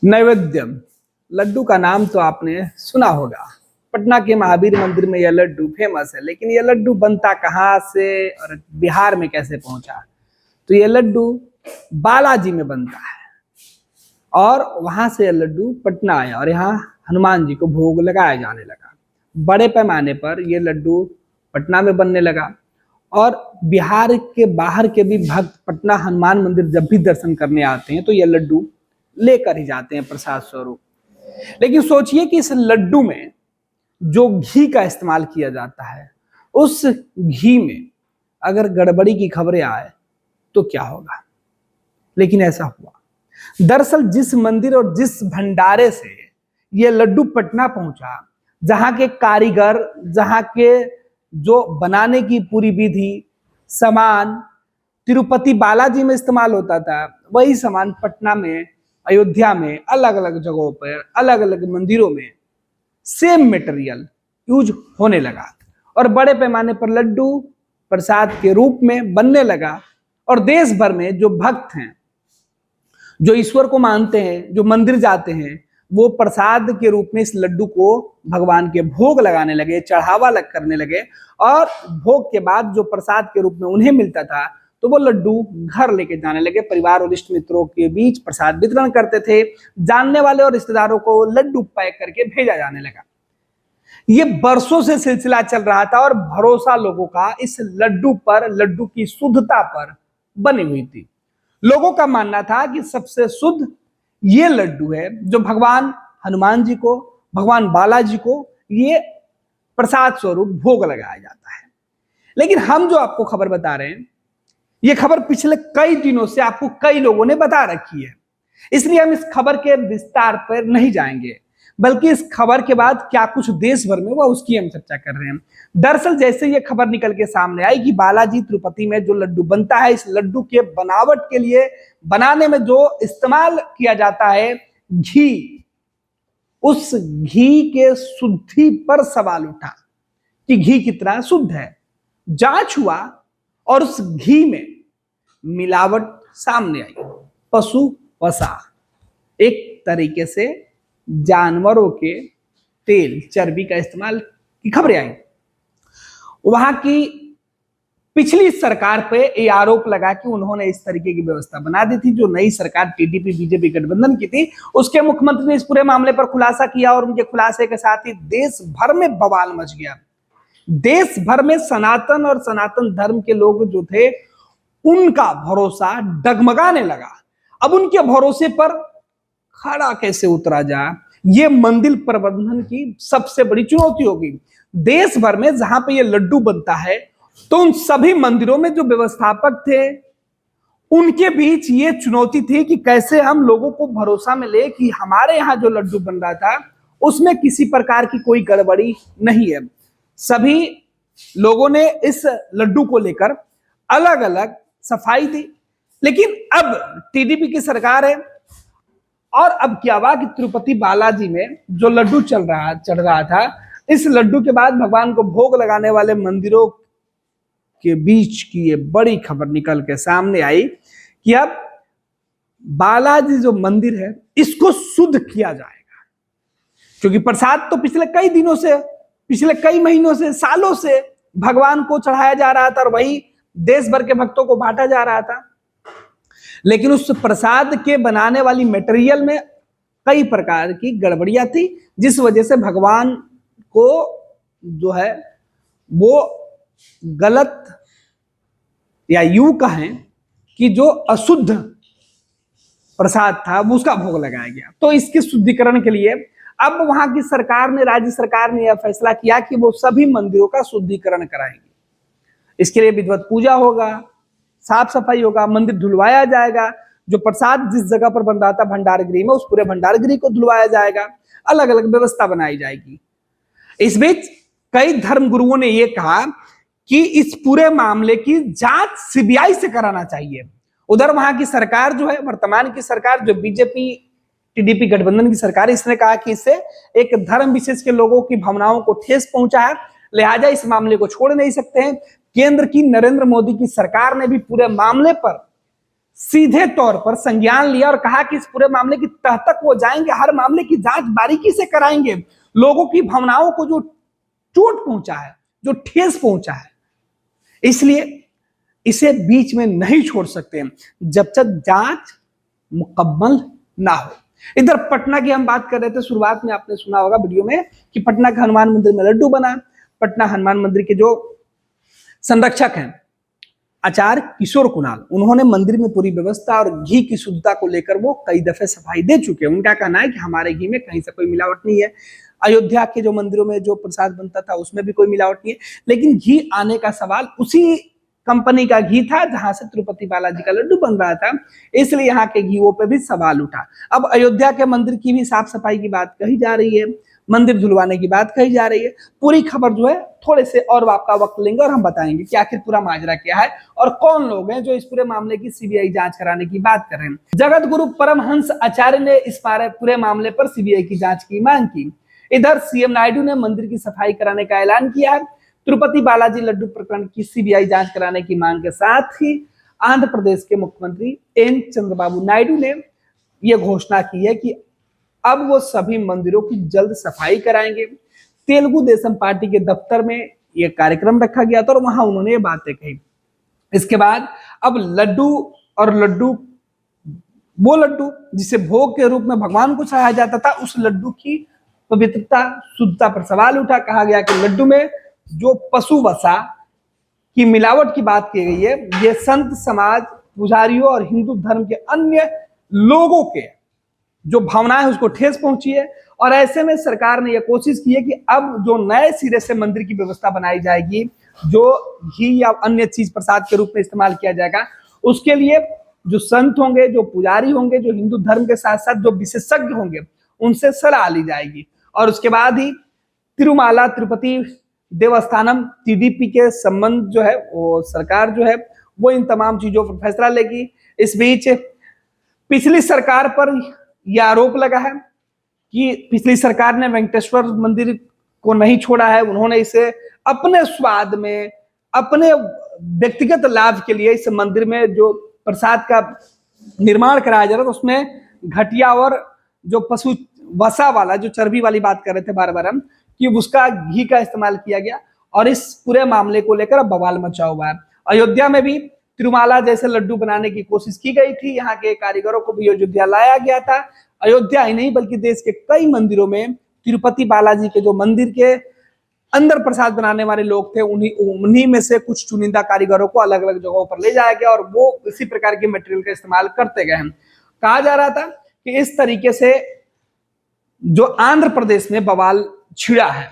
नैवेद्य लड्डू का नाम तो आपने सुना होगा। पटना के महावीर मंदिर में यह लड्डू फेमस है, लेकिन यह लड्डू बनता कहाँ से और बिहार में कैसे पहुंचा? तो यह लड्डू बालाजी में बनता है और वहां से यह लड्डू पटना आया और यहाँ हनुमान जी को भोग लगाया जाने लगा। बड़े पैमाने पर यह लड्डू पटना में बनने लगा और बिहार के बाहर के भी भक्त पटना हनुमान मंदिर जब भी दर्शन करने आते हैं तो यह लड्डू लेकर ही जाते हैं प्रसाद स्वरूप। लेकिन सोचिए कि इस लड्डू में जो घी का इस्तेमाल किया जाता है, उस घी में अगर गड़बड़ी की खबरें आए तो क्या होगा? लेकिन ऐसा हुआ। दरअसल जिस मंदिर और जिस भंडारे से यह लड्डू पटना पहुंचा, जहां के कारीगर, जहां के जो बनाने की पूरी विधि सामान तिरुपति बालाजी में इस्तेमाल होता था, वही सामान पटना में, अयोध्या में, अलग अलग जगहों पर, अलग अलग मंदिरों में सेम मटेरियल यूज होने लगा और बड़े पैमाने पर लड्डू प्रसाद के रूप में बनने लगा। और देश भर में जो भक्त हैं, जो ईश्वर को मानते हैं, जो मंदिर जाते हैं, वो प्रसाद के रूप में इस लड्डू को भगवान के भोग लगाने लगे, चढ़ावा करने लगे और भोग के बाद जो प्रसाद के रूप में उन्हें मिलता था तो वो लड्डू घर लेके जाने लगे। परिवार और इष्ट मित्रों के बीच प्रसाद वितरण करते थे। जानने वाले और रिश्तेदारों को लड्डू पैक करके भेजा जाने लगा। ये बरसों से सिलसिला चल रहा था और भरोसा लोगों का इस लड्डू पर, लड्डू की शुद्धता पर बनी हुई थी। लोगों का मानना था कि सबसे शुद्ध ये लड्डू है जो भगवान हनुमान जी को, भगवान बालाजी को ये प्रसाद स्वरूप भोग लगाया जाता है। लेकिन हम जो आपको खबर बता रहे हैं, ये खबर पिछले कई दिनों से आपको कई लोगों ने बता रखी है, इसलिए हम इस खबर के विस्तार पर नहीं जाएंगे, बल्कि इस खबर के बाद क्या कुछ देश भर में हुआ उसकी हम चर्चा कर रहे हैं। दरअसल जैसे ये खबर निकल के सामने आई कि बालाजी तिरुपति में जो लड्डू बनता है, इस लड्डू के बनावट के लिए, बनाने में जो इस्तेमाल किया जाता है घी, उस घी के शुद्धि पर सवाल उठा कि घी कितना शुद्ध है। जांच हुआ और उस घी में मिलावट सामने आई। पशु वसा, एक तरीके से जानवरों के तेल, चर्बी का इस्तेमाल की खबरें आई। वहां की पिछली सरकार पे ये आरोप लगा कि उन्होंने इस तरीके की व्यवस्था बना दी थी। जो नई सरकार टीडीपी बीजेपी गठबंधन की थी, उसके मुख्यमंत्री ने इस पूरे मामले पर खुलासा किया और उनके खुलासे के साथ ही देश भर में बवाल मच गया। देश भर में सनातन और सनातन धर्म के लोग जो थे, उनका भरोसा डगमगाने लगा। अब उनके भरोसे पर खड़ा कैसे उतरा जाए, ये मंदिर प्रबंधन की सबसे बड़ी चुनौती होगी। देश भर में जहां पे ये लड्डू बनता है, तो उन सभी मंदिरों में जो व्यवस्थापक थे, उनके बीच ये चुनौती थी कि कैसे हम लोगों को भरोसा में ले कि हमारे यहाँ जो लड्डू बन रहा था उसमें किसी प्रकार की कोई गड़बड़ी नहीं है। सभी लोगों ने इस लड्डू को लेकर अलग अलग सफाई दी। लेकिन अब टीडीपी की सरकार है और अब क्या हुआ कि तिरुपति बालाजी में जो लड्डू चढ़ रहा था, इस लड्डू के बाद भगवान को भोग लगाने वाले मंदिरों के बीच की ये बड़ी खबर निकल के सामने आई कि अब बालाजी जो मंदिर है इसको शुद्ध किया जाएगा। क्योंकि प्रसाद तो पिछले कई दिनों से, पिछले कई महीनों से, सालों से भगवान को चढ़ाया जा रहा था और वही देश भर के भक्तों को बांटा जा रहा था। लेकिन उस प्रसाद के बनाने वाली मटेरियल में कई प्रकार की गड़बड़ियां थी, जिस वजह से भगवान को जो है वो गलत, या यूं कहें कि जो अशुद्ध प्रसाद था वो उसका भोग लगाया गया। तो इसके शुद्धिकरण के लिए अब वहां की सरकार ने, राज्य सरकार ने यह फैसला किया कि वो सभी मंदिरों का शुद्धिकरण कराएंगे। इसके लिए विधिवत पूजा होगा, साफ सफाई होगा, मंदिर धुलवाया जाएगा। जो प्रसाद जिस जगह पर बन रहा था भंडारगृह में, उस पूरे भंडारगृह को धुलवाया जाएगा। अलग अलग व्यवस्था बनाई जाएगी। इस बीच कई धर्म गुरुओं ने यह कहा कि इस पूरे मामले की जांच सीबीआई से कराना चाहिए। उधर वहां की सरकार जो है, वर्तमान की सरकार जो बीजेपी टीडीपी गठबंधन की सरकार, इसने कहा कि इससे एक धर्म विशेष के लोगों की भावनाओं को ठेस पहुंचा है, लिहाजा इस मामले को छोड़ नहीं सकते हैं। केंद्र की नरेंद्र मोदी की सरकार ने भी पूरे मामले पर सीधे तौर पर संज्ञान लिया और कहा कि इस पूरे मामले की तह तक वो जाएंगे, हर मामले की जांच बारीकी से कराएंगे, लोगों की भावनाओं को जो चोट पहुंचा है, जो ठेस पहुंचा है, इसलिए इसे बीच में नहीं छोड़ सकते जब तक जांच मुकम्मल ना हो। इधर पटना की हम बात कर रहे थे, शुरुआत में आपने सुना होगा वीडियो में कि पटना का हनुमान मंदिर में लड्डू बना। पटना हनुमान मंदिर के जो संरक्षक हैं आचार्य किशोर कुणाल, उन्होंने मंदिर में पूरी व्यवस्था और घी की शुद्धता को लेकर वो कई दफे सफाई दे चुके हैं। उनका कहना है कि हमारे घी में कहीं से कोई मिलावट नहीं है। अयोध्या के जो मंदिरों में जो प्रसाद बनता था उसमें भी कोई मिलावट नहीं है, लेकिन घी आने का सवाल उसी कंपनी का घी था जहां से तिरुपति बालाजी का लड्डू बन रहा था, इसलिए यहाँ के घीओं पे भी सवाल उठा। अब अयोध्या के मंदिर की भी साफ सफाई की बात कही जा रही है, मंदिर धुलवाने की बात कही जा रही है। पूरी खबर जो है थोड़े से और आपका वक्त लेंगे और हम बताएंगे कि आखिर पूरा माजरा क्या है और कौन लोग हैं जो इस पूरे मामले की सीबीआई जांच कराने की बात कर रहे हैं। जगत गुरु परमहंस आचार्य ने इस पूरे मामले पर सीबीआई की जांच की मांग की। इधर सीएम नायडू ने मंदिर की सफाई कराने का ऐलान किया है। तिरुपति बालाजी लड्डू प्रकरण की सीबीआई जांच कराने की मांग के साथ ही आंध्र प्रदेश के मुख्यमंत्री एन चंद्रबाबू नायडू ने यह घोषणा की है कि अब वो सभी मंदिरों की जल्द सफाई कराएंगे। तेलुगु देशम पार्टी के दफ्तर में यह कार्यक्रम रखा गया था और वहां उन्होंने ये बातें कही। इसके बाद अब लड्डू वो लड्डू जिसे भोग के रूप में भगवान को चढ़ाया जाता था, उस लड्डू की पवित्रता शुद्धता पर सवाल उठा। कहा गया कि लड्डू में जो पशु वसा की मिलावट की बात की गई है, ये संत समाज, पुजारियों और हिंदू धर्म के अन्य लोगों के जो भावनाएं उसको ठेस पहुंची है। और ऐसे में सरकार ने यह कोशिश की है कि अब जो नए सिरे से मंदिर की व्यवस्था बनाई जाएगी, जो घी या अन्य चीज प्रसाद के रूप में इस्तेमाल किया जाएगा, उसके लिए जो संत होंगे, जो पुजारी होंगे, जो हिंदू धर्म के साथ साथ जो विशेषज्ञ होंगे, उनसे सलाह ली जाएगी। और उसके बाद ही तिरुमाला तिरुपति देवस्थानम टीडीपी के संबंध जो है वो सरकार जो है वो इन तमाम चीजों पर फैसला लेगी। इस बीच पिछली सरकार पर यह आरोप लगा है कि पिछली सरकार ने वेंकटेश्वर मंदिर को नहीं छोड़ा है, उन्होंने इसे अपने स्वाद में, अपने व्यक्तिगत लाभ के लिए इस मंदिर में जो प्रसाद का निर्माण कराया जा रहा था उसमें घटिया और जो पशु वसा वाला, जो चर्बी वाली बात कर रहे थे बार बार हम, कि उसका घी का इस्तेमाल किया गया और इस पूरे मामले को लेकर अब बवाल मचा हुआ है। अयोध्या में भी तिरुमाला जैसे लड्डू बनाने की कोशिश की गई थी, यहाँ के कारीगरों को भी अयोध्या लाया गया था। अयोध्या ही नहीं बल्कि देश के कई मंदिरों में तिरुपति बालाजी के जो मंदिर के अंदर प्रसाद बनाने वाले लोग थे, उन्हीं में से कुछ चुनिंदा कारीगरों को अलग अलग जगहों पर ले जाया गया और वो इसी प्रकार के मटेरियल का इस्तेमाल करते गए हैं। कहा जा रहा था कि इस तरीके से जो आंध्र प्रदेश में बवाल छिड़ा है,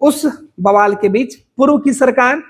उस बवाल के बीच पूर्व की सरकार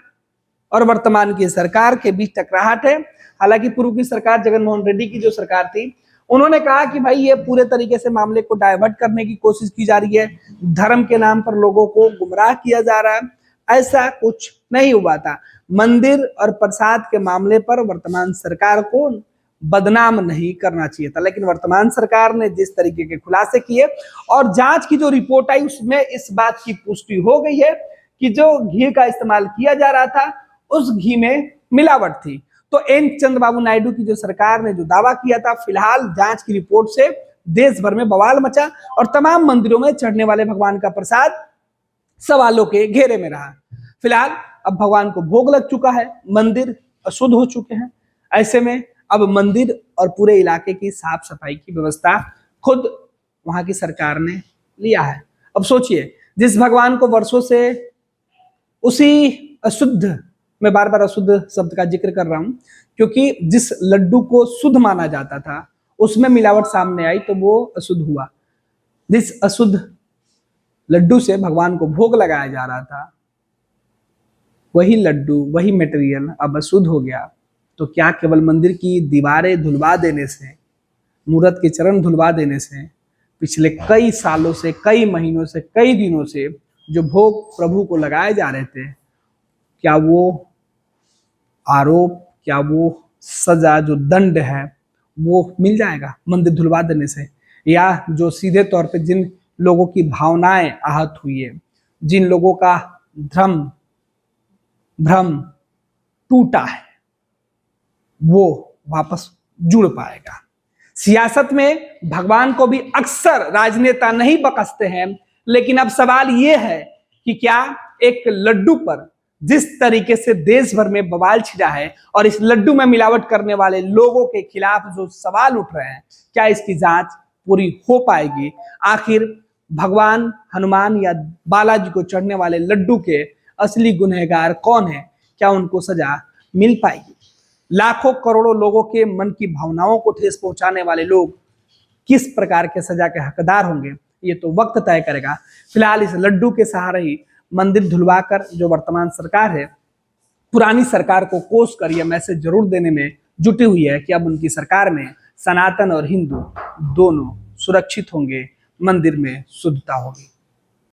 और वर्तमान की सरकार के बीच टकराहट है। हालांकि पूर्व की सरकार जगनमोहन रेड्डी की जो सरकार थी, उन्होंने कहा कि भाई ये पूरे तरीके से मामले को डाइवर्ट करने की कोशिश की जा रही है, धर्म के नाम पर लोगों को गुमराह किया जा रहा है। ऐसा कुछ नहीं हुआ था। मंदिर और प्रसाद के मामले पर वर्तमान सरकार को बदनाम नहीं करना चाहिए था, लेकिन वर्तमान सरकार ने जिस तरीके के खुलासे किए और जांच की जो रिपोर्ट आई उसमें इस बात की पुष्टि हो गई है कि जो घी का इस्तेमाल किया जा रहा था उस घी में मिलावट थी। तो एन चंद्रबाबू नायडू की जो सरकार ने जो दावा किया था, फिलहाल जांच की रिपोर्ट से देश भर में बवाल मचा और तमाम मंदिरों में चढ़ने वाले भगवान का प्रसाद सवालों के घेरे में रहा। फिलहाल अब भगवान को भोग लग चुका है, मंदिर अशुद्ध हो चुके हैं। ऐसे में अब मंदिर और पूरे इलाके की साफ सफाई की व्यवस्था खुद वहां की सरकार ने लिया है। अब सोचिए, जिस भगवान को वर्षों से उसी अशुद्ध, मैं बार बार अशुद्ध शब्द का जिक्र कर रहा हूं क्योंकि जिस लड्डू को शुद्ध माना जाता था उसमें मिलावट सामने आई तो वो अशुद्ध हुआ। जिस अशुद्ध लड्डू से भगवान को भोग लगाया जा रहा था, वही लड्डू, वही मटेरियल अब अशुद्ध हो गया। तो क्या केवल मंदिर की दीवारें धुलवा देने से, मूर्त के चरण धुलवा देने से, पिछले कई सालों से, कई महीनों से, कई दिनों से जो भोग प्रभु को लगाए जा रहे थे, क्या वो आरोप, क्या वो सजा, जो दंड है वो मिल जाएगा मंदिर धुलवा देने से? या जो सीधे तौर पे जिन लोगों की भावनाएं आहत हुई है, जिन लोगों का भ्रम टूटा है, वो वापस जुड़ पाएगा। सियासत में भगवान को भी अक्सर राजनेता नहीं बकसते हैं, लेकिन अब सवाल यह है कि क्या एक लड्डू पर जिस तरीके से देश भर में बवाल छिड़ा है और इस लड्डू में मिलावट करने वाले लोगों के खिलाफ जो सवाल उठ रहे हैं, क्या इसकी जांच पूरी हो पाएगी? आखिर भगवान हनुमान या बालाजी को चढ़ने वाले लड्डू के असली गुनहगार कौन है? क्या उनको सजा मिल पाएगी? लाखों करोड़ों लोगों के मन की भावनाओं को ठेस पहुंचाने वाले लोग किस प्रकार के सजा के हकदार होंगे, ये तो वक्त तय करेगा। फिलहाल इस लड्डू के सहारे ही मंदिर धुलवाकर जो वर्तमान सरकार है, पुरानी सरकार को कोस कर यह मैसेज जरूर देने में जुटी हुई है कि अब उनकी सरकार में सनातन और हिंदू दोनों सुरक्षित होंगे, मंदिर में शुद्धता होगी।